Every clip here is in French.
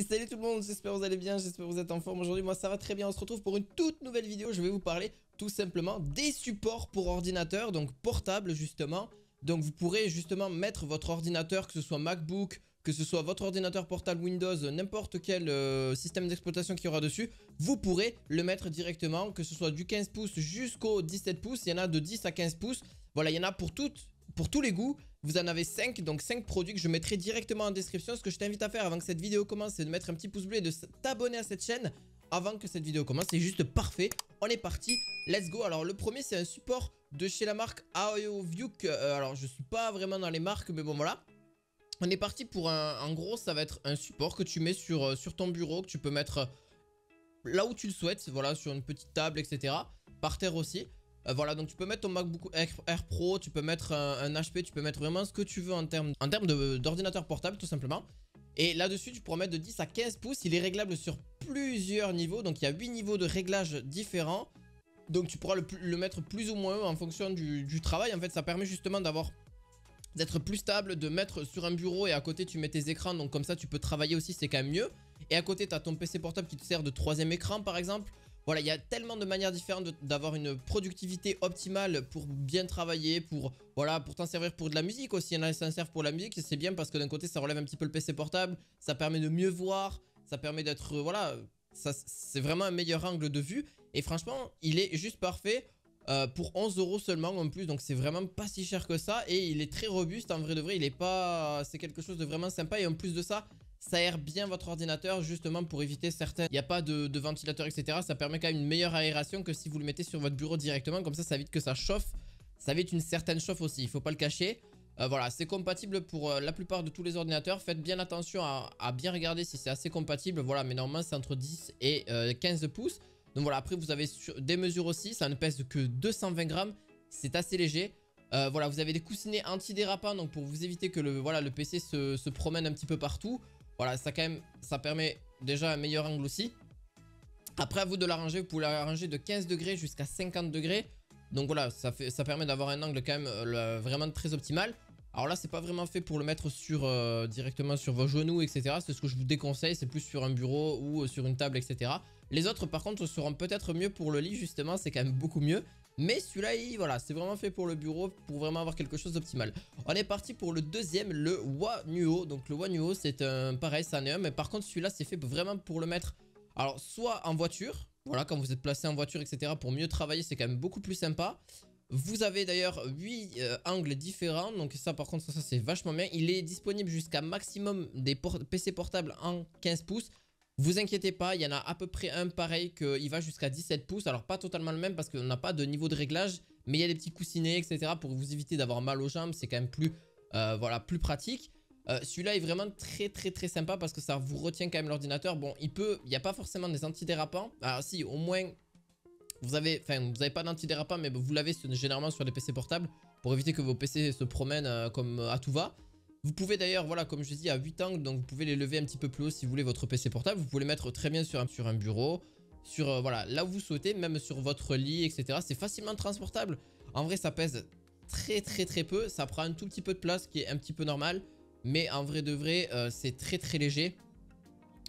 Salut tout le monde, j'espère que vous allez bien, j'espère que vous êtes en forme. Aujourd'hui moi ça va très bien, on se retrouve pour une toute nouvelle vidéo. Je vais vous parler tout simplement des supports pour ordinateur, donc portable justement. Donc vous pourrez justement mettre votre ordinateur, que ce soit MacBook, que ce soit votre ordinateur portable Windows, n'importe quel système d'exploitation qu'il y aura dessus, vous pourrez le mettre directement, que ce soit du 15 pouces jusqu'au 17 pouces, il y en a de 10 à 15 pouces. Voilà, il y en a pour tous les goûts. Vous en avez 5, donc 5 produits que je mettrai directement en description. Ce que je t'invite à faire avant que cette vidéo commence, c'est de mettre un petit pouce bleu et de t'abonner à cette chaîne avant que cette vidéo commence. C'est juste parfait. On est parti, let's go. Alors le premier, c'est un support de chez la marque AOView. Alors je suis pas vraiment dans les marques, mais bon voilà. On est parti pour en gros, ça va être un support que tu mets sur ton bureau, que tu peux mettre là où tu le souhaites, voilà, sur une petite table, etc. Par terre aussi. Voilà, donc tu peux mettre ton MacBook Air Pro, tu peux mettre un HP, tu peux mettre vraiment ce que tu veux en termes d'ordinateur portable tout simplement. Et là-dessus, tu pourras mettre de 10 à 15 pouces, il est réglable sur plusieurs niveaux, donc il y a 8 niveaux de réglage différents. Donc tu pourras le mettre plus ou moins en fonction du travail. En fait, ça permet justement d'être plus stable, de mettre sur un bureau et à côté tu mets tes écrans, donc comme ça tu peux travailler aussi, c'est quand même mieux. Et à côté tu as ton PC portable qui te sert de troisième écran par exemple. Voilà, il y a tellement de manières différentes d'avoir une productivité optimale pour bien travailler, pour t'en servir pour de la musique aussi. Il y en a qui s'en servent pour la musique, c'est bien parce que d'un côté ça relève un petit peu le PC portable, ça permet de mieux voir, ça permet d'être, voilà, c'est vraiment un meilleur angle de vue. Et franchement, il est juste parfait. Pour 11 € seulement en plus, donc c'est vraiment pas si cher que ça. Et il est très robuste, en vrai de vrai, il est pas... C'est quelque chose de vraiment sympa. Et en plus de ça, ça aère bien votre ordinateur justement pour éviter certains... Il n'y a pas de ventilateur, etc. Ça permet quand même une meilleure aération que si vous le mettez sur votre bureau directement. Comme ça évite que ça chauffe. Ça évite une certaine chauffe aussi, il faut pas le cacher. Voilà, c'est compatible pour la plupart de tous les ordinateurs. Faites bien attention à bien regarder si c'est assez compatible. Voilà, mais normalement c'est entre 10 et 15 pouces. Donc voilà, après vous avez des mesures aussi, ça ne pèse que 220 grammes, c'est assez léger. Voilà, vous avez des coussinets antidérapants, donc pour vous éviter que le PC se promène un petit peu partout. Voilà, ça permet déjà un meilleur angle aussi. Après à vous de l'arranger, vous pouvez l'arranger de 15 degrés jusqu'à 50 degrés. Donc voilà, ça permet d'avoir un angle quand même vraiment très optimal. Alors là, c'est pas vraiment fait pour le mettre directement sur vos genoux, etc. C'est ce que je vous déconseille, c'est plus sur un bureau ou sur une table, etc. Les autres, par contre, seront peut-être mieux pour le lit, justement, c'est quand même beaucoup mieux. Mais celui-là, voilà, c'est vraiment fait pour le bureau, pour vraiment avoir quelque chose d'optimal. On est parti pour le deuxième, le Wanuo. Donc le Wanuo, c'est pareil, c'est un néon, mais par contre, celui-là, c'est fait vraiment pour le mettre, alors, soit en voiture, voilà, quand vous êtes placé en voiture, etc. Pour mieux travailler, c'est quand même beaucoup plus sympa. Vous avez d'ailleurs 8 angles différents, donc ça par contre ça c'est vachement bien. Il est disponible jusqu'à maximum des PC portables en 15 pouces. Vous inquiétez pas, il y en a à peu près un pareil qu'il va jusqu'à 17 pouces. Alors pas totalement le même parce qu'on n'a pas de niveau de réglage, mais il y a des petits coussinets, etc. pour vous éviter d'avoir mal aux jambes, c'est quand même plus, voilà, plus pratique. Celui-là est vraiment très sympa parce que ça vous retient quand même l'ordinateur. Bon, il n'y a pas forcément des antidérapants. Alors si, au moins... vous n'avez pas d'antidérapant, mais vous l'avez généralement sur les PC portables pour éviter que vos PC se promènent comme à tout va. Vous pouvez d'ailleurs, voilà, comme je dis, à 8 angles, donc vous pouvez les lever un petit peu plus haut si vous voulez votre PC portable. Vous pouvez les mettre très bien sur un bureau, sur voilà, là où vous souhaitez, même sur votre lit, etc. C'est facilement transportable. En vrai, ça pèse très peu. Ça prend un tout petit peu de place, qui est un petit peu normal. Mais en vrai de vrai, c'est très léger.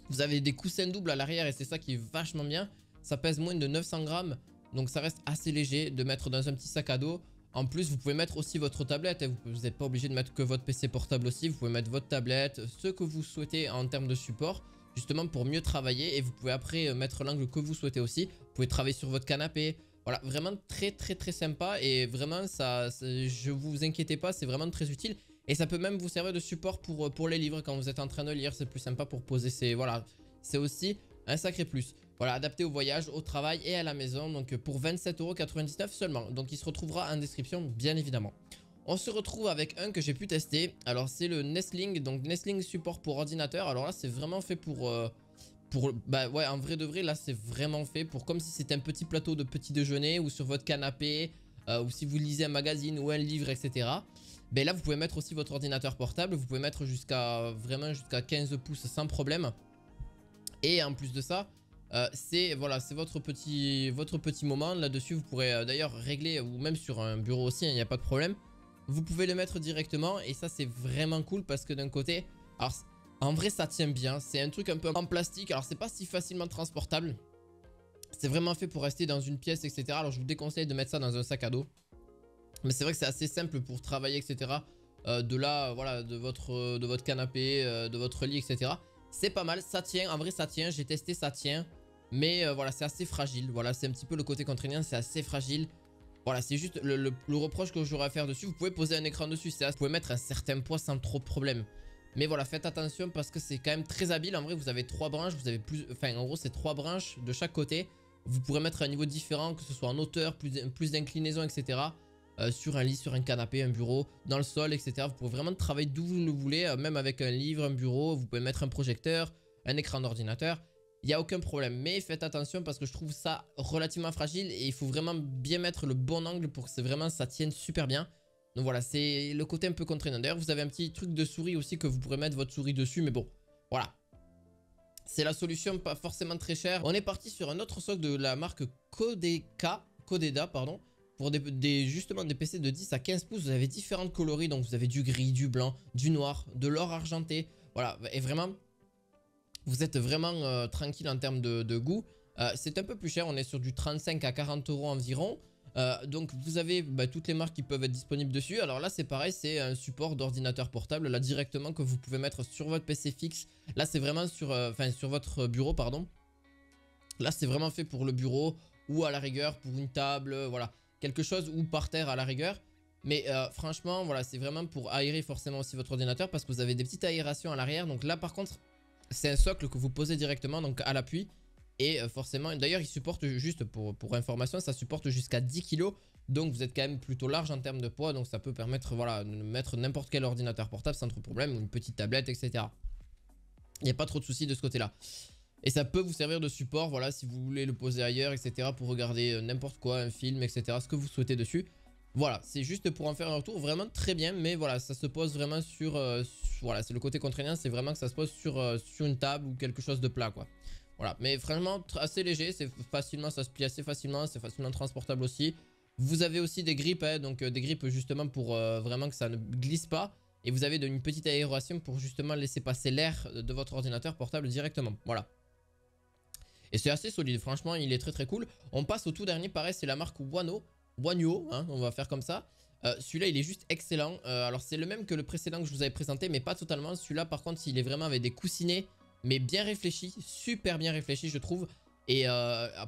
Vous avez des coussins doubles à l'arrière et c'est ça qui est vachement bien. Ça pèse moins de 900 grammes, donc ça reste assez léger de mettre dans un petit sac à dos. En plus, vous pouvez mettre aussi votre tablette. Vous n'êtes pas obligé de mettre que votre PC portable aussi. Vous pouvez mettre votre tablette, ce que vous souhaitez en termes de support, justement pour mieux travailler. Et vous pouvez après mettre l'angle que vous souhaitez aussi. Vous pouvez travailler sur votre canapé. Voilà, vraiment très sympa. Et vraiment, je vous inquiétez pas, c'est vraiment très utile. Et ça peut même vous servir de support pour les livres. Quand vous êtes en train de lire, c'est plus sympa pour poser voilà, c'est aussi un sacré plus. Voilà, adapté au voyage, au travail et à la maison. Donc pour 27,99 € seulement. Donc il se retrouvera en description bien évidemment. On se retrouve avec un que j'ai pu tester. Alors c'est le Nestling. Donc Nestling support pour ordinateur. Alors là c'est vraiment fait bah ouais, en vrai de vrai, là c'est vraiment fait pour comme si c'était un petit plateau de petit déjeuner ou sur votre canapé, ou si vous lisez un magazine ou un livre, etc. Ben là vous pouvez mettre aussi votre ordinateur portable. Vous pouvez mettre jusqu'à 15 pouces sans problème. Et en plus de ça, c'est votre petit moment là-dessus. Vous pourrez d'ailleurs régler, ou même sur un bureau aussi, il n'y a pas de problème. Vous pouvez le mettre directement et ça c'est vraiment cool parce que d'un côté, alors En vrai ça tient bien, c'est un truc un peu en plastique, alors c'est pas si facilement transportable. C'est vraiment fait pour rester dans une pièce, etc. Alors je vous déconseille de mettre ça dans un sac à dos. Mais c'est vrai que c'est assez simple pour travailler, etc. De là, voilà, de votre canapé, de votre lit, etc. C'est pas mal, ça tient, en vrai ça tient, j'ai testé, ça tient. Mais voilà, c'est assez fragile, voilà, c'est un petit peu le côté contraignant, c'est assez fragile. Voilà, c'est juste le reproche que j'aurais à faire dessus. Vous pouvez poser un écran dessus, vous pouvez mettre un certain poids sans trop de problème. Mais voilà, faites attention parce que c'est quand même très habile. En vrai, vous avez 3 branches, vous avez plus... Enfin, en gros, c'est 3 branches de chaque côté. Vous pourrez mettre un niveau différent, que ce soit en hauteur, plus d'inclinaison, etc. Sur un lit, sur un canapé, un bureau, dans le sol, etc. Vous pouvez vraiment travailler d'où vous le voulez, même avec un livre, un bureau. Vous pouvez mettre un projecteur, un écran d'ordinateur. Il n'y a aucun problème. Mais faites attention parce que je trouve ça relativement fragile. Et il faut vraiment bien mettre le bon angle pour que vraiment ça tienne super bien. Donc voilà, c'est le côté un peu contraignant. D'ailleurs, vous avez un petit truc de souris aussi que vous pourrez mettre votre souris dessus. Mais bon, voilà. C'est la solution pas forcément très chère. On est parti sur un autre socle de la marque Codeda, pardon. Pour justement des PC de 10 à 15 pouces, vous avez différentes coloris. Donc vous avez du gris, du blanc, du noir, de l'or argenté. Voilà, et vraiment, vous êtes vraiment tranquille en termes de goût. C'est un peu plus cher, on est sur du 35 à 40 € environ. Donc vous avez toutes les marques qui peuvent être disponibles dessus. Alors là c'est pareil, c'est un support d'ordinateur portable là directement que vous pouvez mettre sur votre PC fixe. Là c'est vraiment sur votre bureau, pardon. Là c'est vraiment fait pour le bureau ou à la rigueur pour une table, voilà, quelque chose, ou par terre à la rigueur. Mais franchement voilà, c'est vraiment pour aérer forcément aussi votre ordinateur parce que vous avez des petites aérations à l'arrière. Donc là par contre c'est un socle que vous posez directement donc à l'appui. Et forcément, d'ailleurs il supporte, juste pour information, ça supporte jusqu'à 10 kg. Donc vous êtes quand même plutôt large en termes de poids. Donc ça peut permettre, voilà, de mettre n'importe quel ordinateur portable sans trop de problème, ou une petite tablette, etc. Il n'y a pas trop de soucis de ce côté là. Et ça peut vous servir de support, voilà, si vous voulez le poser ailleurs, etc. Pour regarder n'importe quoi, un film, etc. Ce que vous souhaitez dessus. Voilà, c'est juste pour en faire un retour, vraiment très bien. Mais voilà, ça se pose vraiment sur voilà, c'est le côté contraignant, c'est vraiment que ça se pose sur une table ou quelque chose de plat, quoi. Voilà, mais vraiment assez léger, c'est facilement, ça se plie assez facilement, c'est facilement transportable aussi. Vous avez aussi des grippes, hein, donc des grippes justement pour vraiment que ça ne glisse pas. Et vous avez une petite aération pour justement laisser passer l'air de votre ordinateur portable directement. Voilà. Et c'est assez solide, franchement, il est très très cool. On passe au tout dernier, pareil, c'est la marque Wanyo, hein, on va faire comme ça. Celui-là, il est juste excellent. Alors, c'est le même que le précédent que je vous avais présenté, mais pas totalement. Celui-là, par contre, il est vraiment avec des coussinets, mais bien réfléchi, super bien réfléchi, je trouve. Et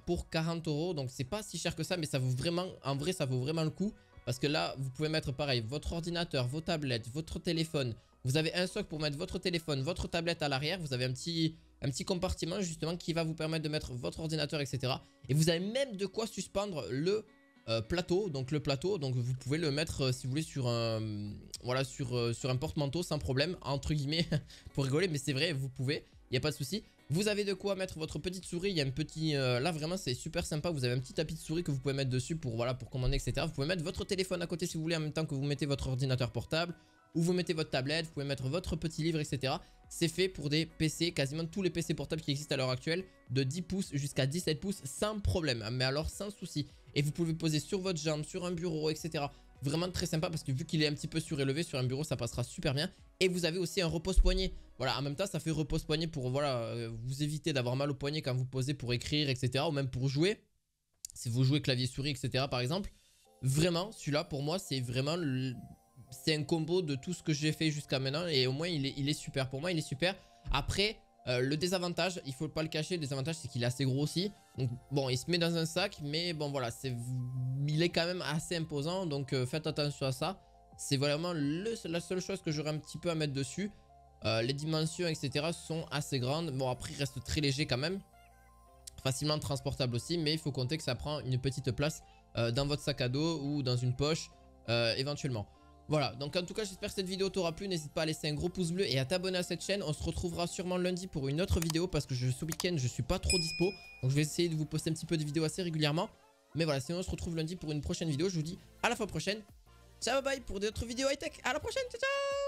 pour 40 €, donc c'est pas si cher que ça, mais ça vaut vraiment, en vrai, ça vaut vraiment le coup. Parce que là, vous pouvez mettre pareil, votre ordinateur, vos tablettes, votre téléphone. Vous avez un socle pour mettre votre téléphone, votre tablette à l'arrière. Vous avez un petit compartiment justement qui va vous permettre de mettre votre ordinateur, etc. Et vous avez même de quoi suspendre le plateau. Donc le plateau, donc vous pouvez le mettre si vous voulez sur un, voilà, sur un porte-manteau sans problème, entre guillemets, pour rigoler. Mais c'est vrai, vous pouvez, il n'y a pas de souci. Vous avez de quoi mettre votre petite souris. Il y a un petit... là vraiment c'est super sympa. Vous avez un petit tapis de souris que vous pouvez mettre dessus pour, voilà, pour commander, etc. Vous pouvez mettre votre téléphone à côté si vous voulez en même temps que vous mettez votre ordinateur portable. Ou vous mettez votre tablette. Vous pouvez mettre votre petit livre, etc. C'est fait pour des PC, quasiment tous les PC portables qui existent à l'heure actuelle, de 10 pouces jusqu'à 17 pouces sans problème. Mais alors sans souci. Et vous pouvez le poser sur votre jambe, sur un bureau, etc. Vraiment très sympa parce que vu qu'il est un petit peu surélevé sur un bureau, ça passera super bien. Et vous avez aussi un repose-poignet. Voilà, en même temps, ça fait repose-poignet pour, voilà, vous éviter d'avoir mal au poignet quand vous posez pour écrire, etc. Ou même pour jouer. Si vous jouez clavier-souris, etc. par exemple. Vraiment, celui-là, pour moi, c'est vraiment... C'est un combo de tout ce que j'ai fait jusqu'à maintenant. Et au moins, il est super. Pour moi, il est super. Après... le désavantage, il faut pas le cacher, le désavantage c'est qu'il est assez gros aussi. Donc bon, il se met dans un sac, mais bon voilà, il est quand même assez imposant. Donc faites attention à ça. C'est vraiment la seule chose que j'aurais un petit peu à mettre dessus. Les dimensions, etc. sont assez grandes. Bon, après, il reste très léger quand même. Facilement transportable aussi, mais il faut compter que ça prend une petite place dans votre sac à dos ou dans une poche éventuellement. Voilà, donc en tout cas j'espère que cette vidéo t'aura plu, n'hésite pas à laisser un gros pouce bleu et à t'abonner à cette chaîne. On se retrouvera sûrement lundi pour une autre vidéo parce que ce week-end je suis pas trop dispo. Donc je vais essayer de vous poster un petit peu de vidéos assez régulièrement. Mais voilà, sinon on se retrouve lundi pour une prochaine vidéo. Je vous dis à la fois prochaine. Ciao bye pour d'autres vidéos high-tech, à la prochaine, ciao ciao.